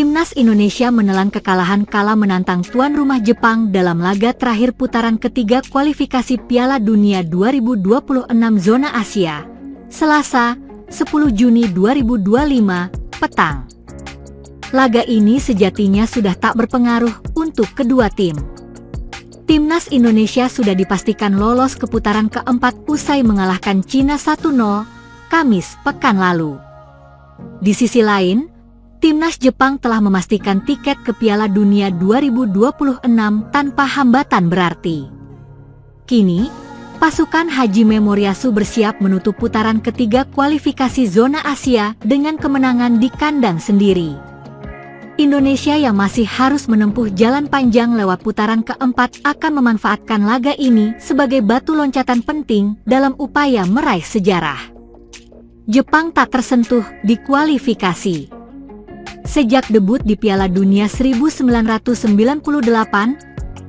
Timnas Indonesia menelan kekalahan kala menantang tuan rumah Jepang dalam laga terakhir putaran ketiga kualifikasi Piala Dunia 2026 zona Asia, Selasa, 10 Juni 2025, petang. Laga ini sejatinya sudah tak berpengaruh untuk kedua tim. Timnas Indonesia sudah dipastikan lolos ke putaran keempat usai mengalahkan Cina 1-0, Kamis pekan lalu. Di sisi lain, Timnas Jepang telah memastikan tiket ke Piala Dunia 2026 tanpa hambatan berarti. Kini, pasukan Haji Memoriasu bersiap menutup putaran ketiga kualifikasi zona Asia dengan kemenangan di kandang sendiri. Indonesia yang masih harus menempuh jalan panjang lewat putaran keempat akan memanfaatkan laga ini sebagai batu loncatan penting dalam upaya meraih sejarah. Jepang tak tersentuh di kualifikasi. Sejak debut di Piala Dunia 1998,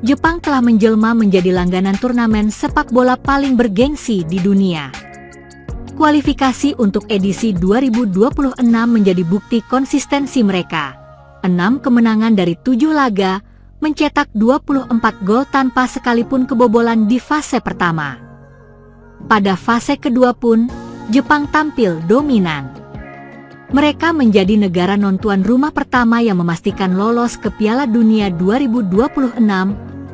Jepang telah menjelma menjadi langganan turnamen sepak bola paling bergengsi di dunia. Kualifikasi untuk edisi 2026 menjadi bukti konsistensi mereka. 6 kemenangan dari 7 laga, mencetak 24 gol tanpa sekalipun kebobolan di fase pertama. Pada fase kedua pun, Jepang tampil dominan. Mereka menjadi negara non-tuan rumah pertama yang memastikan lolos ke Piala Dunia 2026,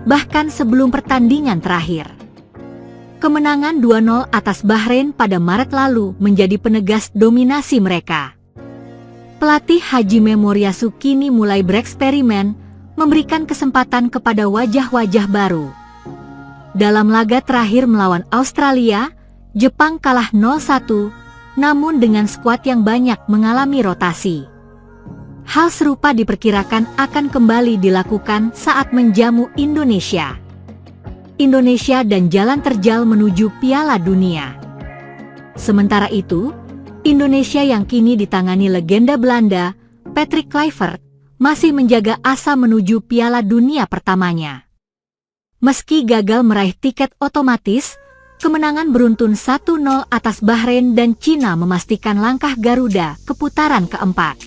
bahkan sebelum pertandingan terakhir. Kemenangan 2-0 atas Bahrain pada Maret lalu menjadi penegas dominasi mereka. Pelatih Haji Memoriasu kini mulai bereksperimen, memberikan kesempatan kepada wajah-wajah baru. Dalam laga terakhir melawan Australia, Jepang kalah 0-1, namun dengan skuad yang banyak mengalami rotasi. Hal serupa diperkirakan akan kembali dilakukan saat menjamu Indonesia. Indonesia dan jalan terjal menuju Piala Dunia. Sementara itu, Indonesia yang kini ditangani legenda Belanda, Patrick Kluivert, masih menjaga asa menuju Piala Dunia pertamanya. Meski gagal meraih tiket otomatis, kemenangan beruntun 1-0 atas Bahrain dan Cina memastikan langkah Garuda ke putaran keempat.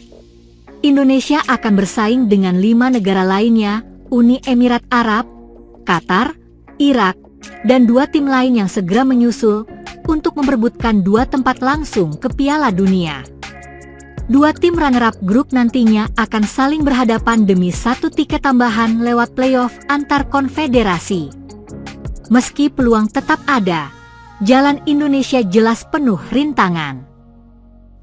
Indonesia akan bersaing dengan 5 negara lainnya, Uni Emirat Arab, Qatar, Irak, dan 2 tim lain yang segera menyusul untuk memperebutkan 2 tempat langsung ke Piala Dunia. 2 tim runner-up grup nantinya akan saling berhadapan demi 1 tiket tambahan lewat playoff antar konfederasi. Meski peluang tetap ada, jalan Indonesia jelas penuh rintangan.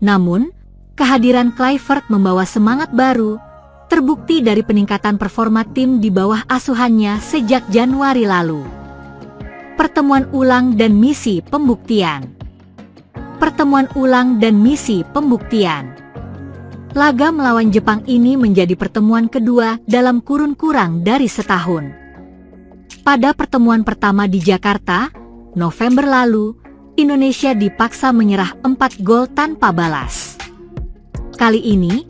Namun, kehadiran Kluivert membawa semangat baru, terbukti dari peningkatan performa tim di bawah asuhannya sejak Januari lalu. Pertemuan ulang dan misi pembuktian. Pertemuan ulang dan misi pembuktian. Laga melawan Jepang ini menjadi pertemuan kedua dalam kurun kurang dari setahun. Pada pertemuan pertama di Jakarta, November lalu, Indonesia dipaksa menyerah 4 gol tanpa balas. Kali ini,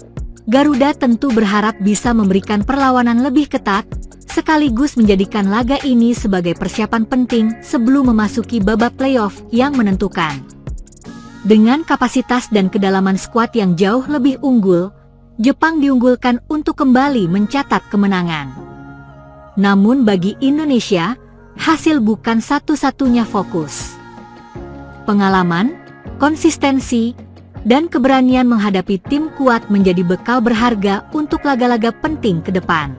Garuda tentu berharap bisa memberikan perlawanan lebih ketat, sekaligus menjadikan laga ini sebagai persiapan penting sebelum memasuki babak playoff yang menentukan. Dengan kapasitas dan kedalaman skuad yang jauh lebih unggul, Jepang diunggulkan untuk kembali mencatat kemenangan. Namun bagi Indonesia, hasil bukan satu-satunya fokus. Pengalaman, konsistensi, dan keberanian menghadapi tim kuat menjadi bekal berharga untuk laga-laga penting ke depan.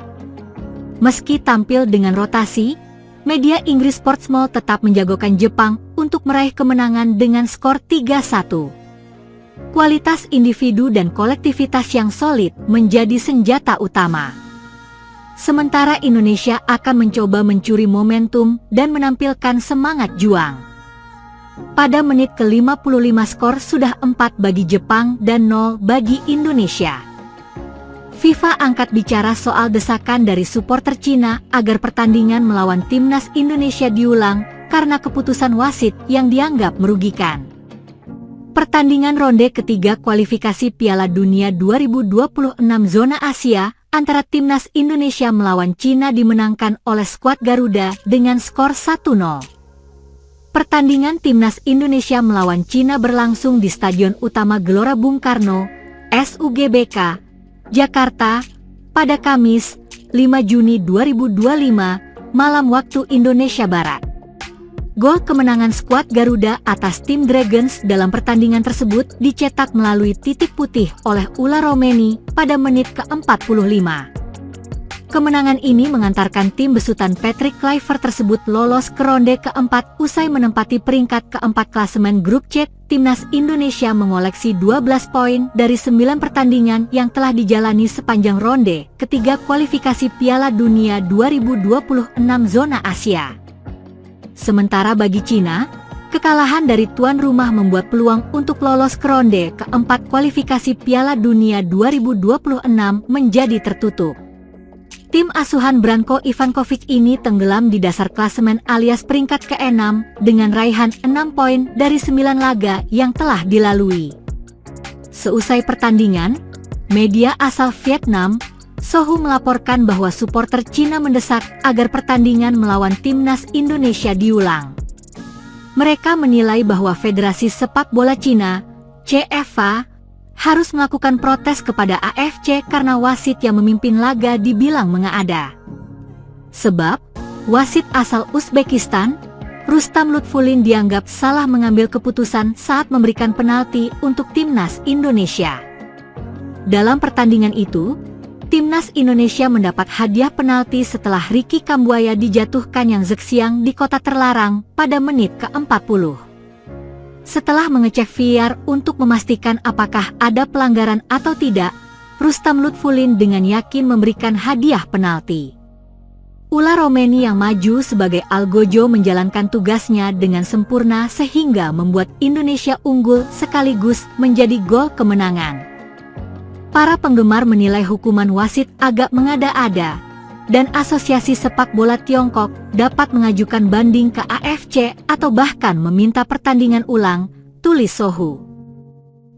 Meski tampil dengan rotasi, media Inggris Sportsmall tetap menjagokan Jepang untuk meraih kemenangan dengan skor 3-1. Kualitas individu dan kolektivitas yang solid menjadi senjata utama. Sementara Indonesia akan mencoba mencuri momentum dan menampilkan semangat juang. Pada menit ke-55 skor sudah 4 bagi Jepang dan 0 bagi Indonesia. FIFA angkat bicara soal desakan dari supporter Cina agar pertandingan melawan timnas Indonesia diulang karena keputusan wasit yang dianggap merugikan. Pertandingan ronde ketiga kualifikasi Piala Dunia 2026 zona Asia antara timnas Indonesia melawan Cina dimenangkan oleh skuad Garuda dengan skor 1-0. Pertandingan timnas Indonesia melawan Cina berlangsung di Stadion Utama Gelora Bung Karno, SUGBK, Jakarta, pada Kamis, 5 Juni 2025, malam waktu Indonesia Barat. Gol kemenangan skuad Garuda atas tim Dragons dalam pertandingan tersebut dicetak melalui titik putih oleh Ula Romeni pada menit ke-45. Kemenangan ini mengantarkan tim besutan Patrick Kluivert tersebut lolos ke ronde keempat usai menempati peringkat keempat klasemen grup C. Timnas Indonesia mengoleksi 12 poin dari 9 pertandingan yang telah dijalani sepanjang ronde ketiga kualifikasi Piala Dunia 2026 zona Asia. Sementara bagi Cina, kekalahan dari tuan rumah membuat peluang untuk lolos ke ronde keempat kualifikasi Piala Dunia 2026 menjadi tertutup. Tim asuhan Branko Ivankovic ini tenggelam di dasar klasemen alias peringkat ke-6 dengan raihan 6 poin dari 9 laga yang telah dilalui. Seusai pertandingan, media asal Vietnam, Sohu melaporkan bahwa supporter Cina mendesak agar pertandingan melawan timnas Indonesia diulang. Mereka menilai bahwa Federasi Sepak Bola Cina, CFA, harus melakukan protes kepada AFC karena wasit yang memimpin laga dibilang mengada. Sebab, wasit asal Uzbekistan, Rustam Lutfulin dianggap salah mengambil keputusan saat memberikan penalti untuk timnas Indonesia. Dalam pertandingan itu, timnas Indonesia mendapat hadiah penalti setelah Ricky Kambuaya dijatuhkan yang Zhexiang di kota terlarang pada menit ke-40. Setelah mengecek VAR untuk memastikan apakah ada pelanggaran atau tidak, Rustam Lutfulin dengan yakin memberikan hadiah penalti. Ula Romeni yang maju sebagai algojo menjalankan tugasnya dengan sempurna sehingga membuat Indonesia unggul sekaligus menjadi gol kemenangan. Para penggemar menilai hukuman wasit agak mengada-ada, dan Asosiasi Sepak Bola Tiongkok dapat mengajukan banding ke AFC atau bahkan meminta pertandingan ulang, tulis Sohu.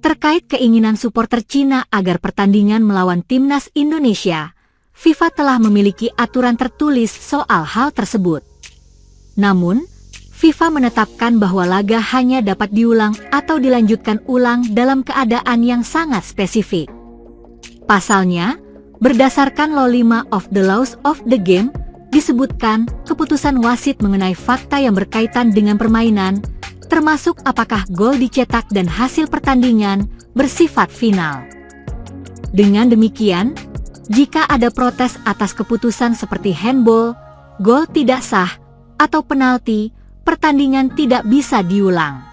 Terkait keinginan supporter Cina agar pertandingan melawan timnas Indonesia, FIFA telah memiliki aturan tertulis soal hal tersebut. Namun, FIFA menetapkan bahwa laga hanya dapat diulang atau dilanjutkan ulang dalam keadaan yang sangat spesifik. Pasalnya, berdasarkan Law 5 of the Laws of the Game, disebutkan keputusan wasit mengenai fakta yang berkaitan dengan permainan, termasuk apakah gol dicetak dan hasil pertandingan, bersifat final. Dengan demikian, jika ada protes atas keputusan seperti handball, gol tidak sah, atau penalti, pertandingan tidak bisa diulang.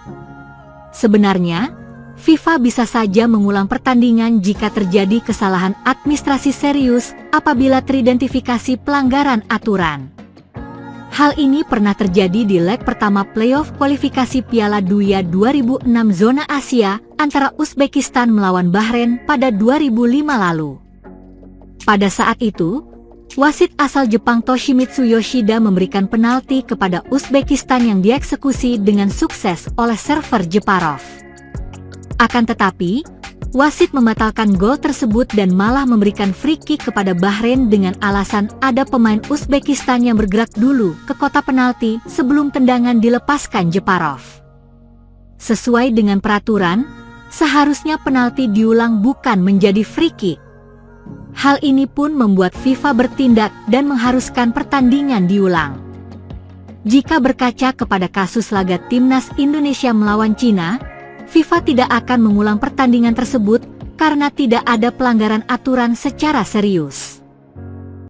Sebenarnya, FIFA bisa saja mengulang pertandingan jika terjadi kesalahan administrasi serius apabila teridentifikasi pelanggaran aturan. Hal ini pernah terjadi di leg pertama playoff kualifikasi Piala Dunia 2006 zona Asia antara Uzbekistan melawan Bahrain pada 2005 lalu. Pada saat itu, wasit asal Jepang Toshimitsu Yoshida memberikan penalti kepada Uzbekistan yang dieksekusi dengan sukses oleh server Jeparov. Akan tetapi, wasit membatalkan gol tersebut dan malah memberikan free kick kepada Bahrain dengan alasan ada pemain Uzbekistan yang bergerak dulu ke kotak penalti sebelum tendangan dilepaskan Jeparov. Sesuai dengan peraturan, seharusnya penalti diulang bukan menjadi free kick. Hal ini pun membuat FIFA bertindak dan mengharuskan pertandingan diulang. Jika berkaca kepada kasus laga timnas Indonesia melawan Cina, FIFA tidak akan mengulang pertandingan tersebut karena tidak ada pelanggaran aturan secara serius.